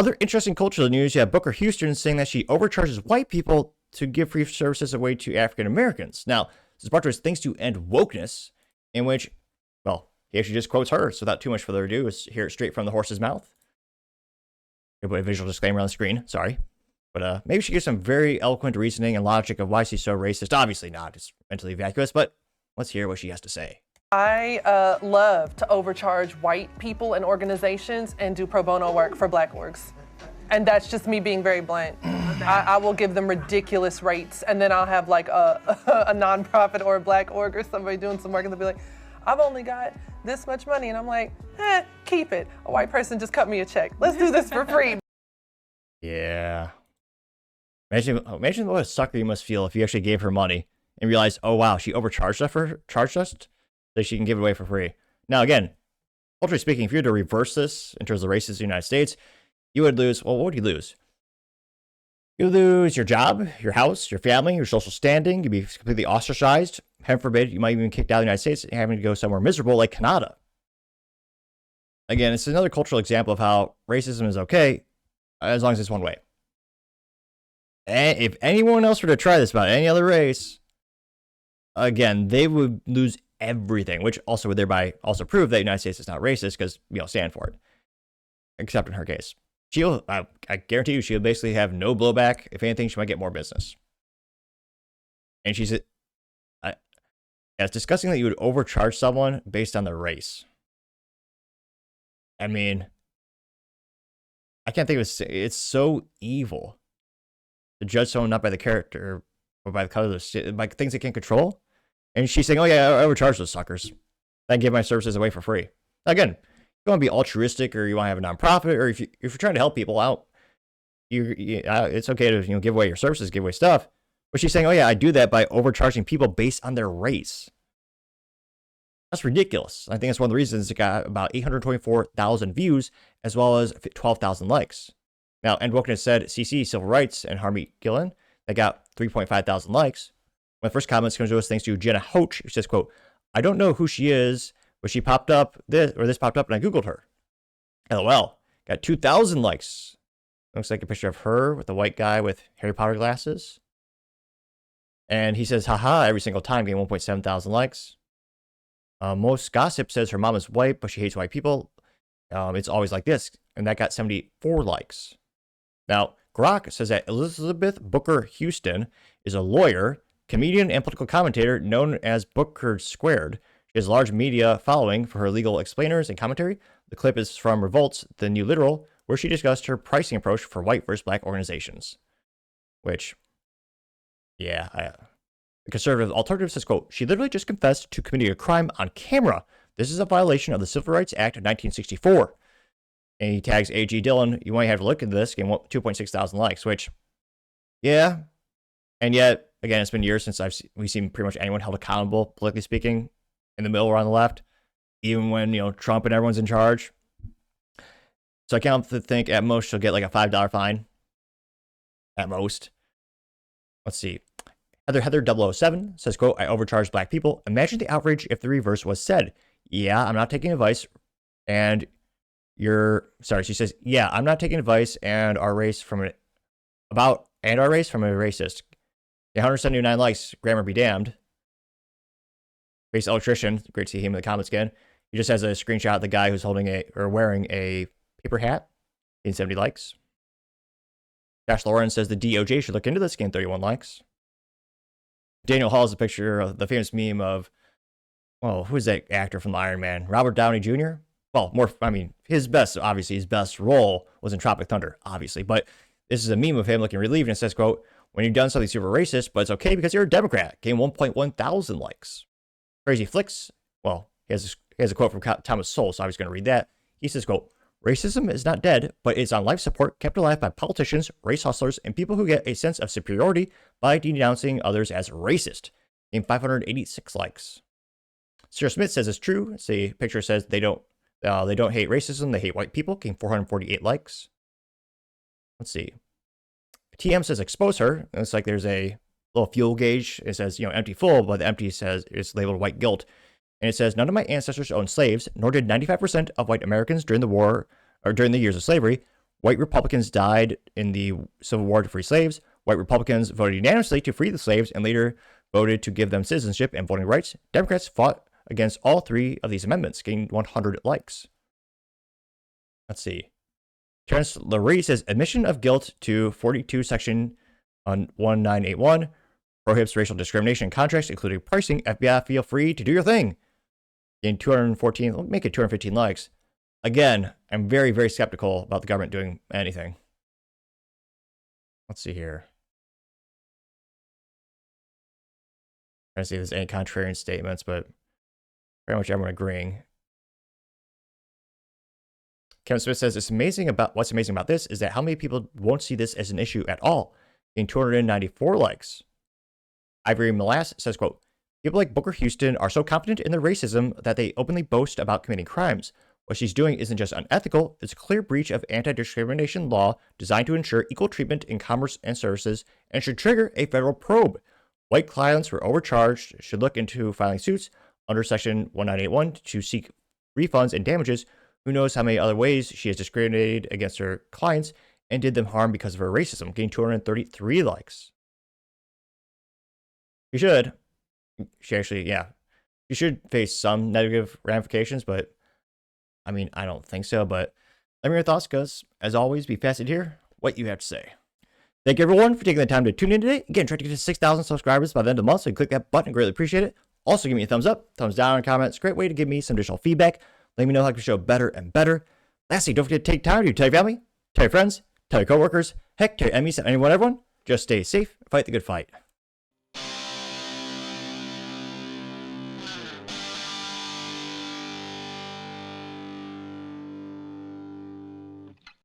Other interesting cultural news, you have Booker Houston saying that she overcharges white people to give free services away to African Americans. Now, this is brought to us thanks to end wokeness, in which, well, he actually just quotes her. So without too much further ado, let's hear it straight from the horse's mouth. I'll put a visual disclaimer on the screen, sorry. But maybe she gives some very eloquent reasoning and logic of why she's so racist. Obviously not, it's mentally vacuous, but let's hear what she has to say. I love to overcharge white people and organizations and do pro bono work for black orgs. And that's just me being very blunt. I will give them ridiculous rates, and then I'll have like a nonprofit or a black org or somebody doing some work, and they'll be like, I've only got this much money. And I'm like, keep it. A white person just cut me a check. Let's do this for free. Yeah. Imagine what a sucker you must feel if you actually gave her money and realized, oh wow, she overcharged us so she can give it away for free. Now again, culturally speaking, if you were to reverse this in terms of races in the United States, you would lose, well, what would you lose? You would lose your job, your house, your family, your social standing. You'd be completely ostracized. Heaven forbid, you might even be kicked out of the United States and having to go somewhere miserable like Canada. Again, it's another cultural example of how racism is okay as long as it's one way. And if anyone else were to try this about any other race, again, they would lose everything, which also would thereby also prove that the United States is not racist because we all stand for it. Except in her case. I guarantee you, she'll basically have no blowback. If anything, she might get more business. And she said, it's disgusting that you would overcharge someone based on their race. I mean, I can't think of it's so evil to judge someone not by the character or by the color of their, by things they can't control. And she's saying, oh yeah, I overcharge those suckers. I give my services away for free. Again, you want to be altruistic or you want to have a nonprofit, or if you're trying to help people out, it's okay to give away your services, give away stuff. But she's saying, oh yeah, I do that by overcharging people based on their race. That's ridiculous. I think that's one of the reasons it got about 824,000 views as well as 12,000 likes. Now, End Wokeness said CC Civil Rights and Harmeet Gillen that got 3.5 thousand likes. When the first comments comes to us thanks to Jenna Hoach, who says, quote, I don't know who she is, but she popped up, this popped up and I Googled her. LOL. Got 2,000 likes. Looks like a picture of her with the white guy with Harry Potter glasses. And he says, haha, every single time, getting 1.7 thousand likes. Most Gossip says her mom is white, but she hates white people. It's always like this. And that got 74 likes. Now, Grok says that Elizabeth Booker Houston is a lawyer, comedian, and political commentator known as Booker Squared. She has a large media following for her legal explainers and commentary. The clip is from Revolt's The New Literal, where she discussed her pricing approach for white versus black organizations. Which, yeah, the conservative alternative says, quote, she literally just confessed to committing a crime on camera. This is a violation of the Civil Rights Act of 1964. And he tags A.G. Dillon. You might have to look into this. Getting 2.6 thousand likes, which, yeah. And yet, again, it's been years since we've seen pretty much anyone held accountable, politically speaking, in the middle or on the left, even when, Trump and everyone's in charge. So I can't think at most she'll get like a $5 fine. At most. Let's see. Heather 007 says, quote, I overcharge black people. Imagine the outrage if the reverse was said. Yeah, I'm not taking advice. And she says, yeah, I'm not taking advice and our race from a racist. 179 likes, grammar be damned. Base electrician, great to see him in the comments again. He just has a screenshot of the guy who's wearing a paper hat. Getting 70 likes. Josh Lauren says the DOJ should look into this, getting 31 likes. Daniel Hall is a picture of the famous meme of, well, who is that actor from Iron Man? Robert Downey Jr.? Well, his best role was in Tropic Thunder, obviously. But this is a meme of him looking relieved and it says, quote, when you've done something super racist, but it's okay because you're a Democrat. Getting 1.1 thousand likes. Crazy Flicks, well, he has a quote from Thomas Sowell, so I was going to read that. He says, quote, racism is not dead, but it's on life support, kept alive by politicians, race hustlers, and people who get a sense of superiority by denouncing others as racist. Getting 586 likes. Sarah Smith says it's true. The picture says they don't hate racism, they hate white people. Getting 448 likes. Let's see. TM says expose her. It's like there's a little fuel gauge. It says, empty full, but the empty says it's labeled white guilt. And it says, none of my ancestors owned slaves, nor did 95% of white Americans during the war or during the years of slavery. White Republicans died in the Civil War to free slaves. White Republicans voted unanimously to free the slaves and later voted to give them citizenship and voting rights. Democrats fought against all 3 of these amendments, getting 100 likes. Let's see. Terrence Lurie says admission of guilt to 42 section on 1981 prohibits racial discrimination in contracts, including pricing. FBI, feel free to do your thing. Getting 214, make it 215 likes. Again, I'm very, very skeptical about the government doing anything. Let's see here. Trying to see if there's any contrarian statements, but pretty much everyone agreeing. Kevin Smith says what's amazing about this is that how many people won't see this as an issue at all. In 294 likes. Ivory Molass says, quote, people like Booker Houston are so confident in their racism that they openly boast about committing crimes. What she's doing isn't just unethical, it's a clear breach of anti-discrimination law designed to ensure equal treatment in commerce and services and should trigger a federal probe. White clients who are overcharged should look into filing suits under Section 1981 to seek refunds and damages. Who knows how many other ways she has discriminated against her clients and did them harm because of her racism, getting 233 likes. She should. She should face some negative ramifications, but I mean, I don't think so, but let me know your thoughts, because as always, be fascinated to hear what you have to say. Thank you, everyone, for taking the time to tune in today. Again, try to get to 6,000 subscribers by the end of the month, so you click that button. I greatly appreciate it. Also, give me a thumbs up, thumbs down, and comments. Great way to give me some additional feedback. Let me know how I can show better and better. Lastly, don't forget to take time to tell your family, tell your friends, tell your coworkers, heck, tell your enemies, and everyone. Just stay safe, fight the good fight.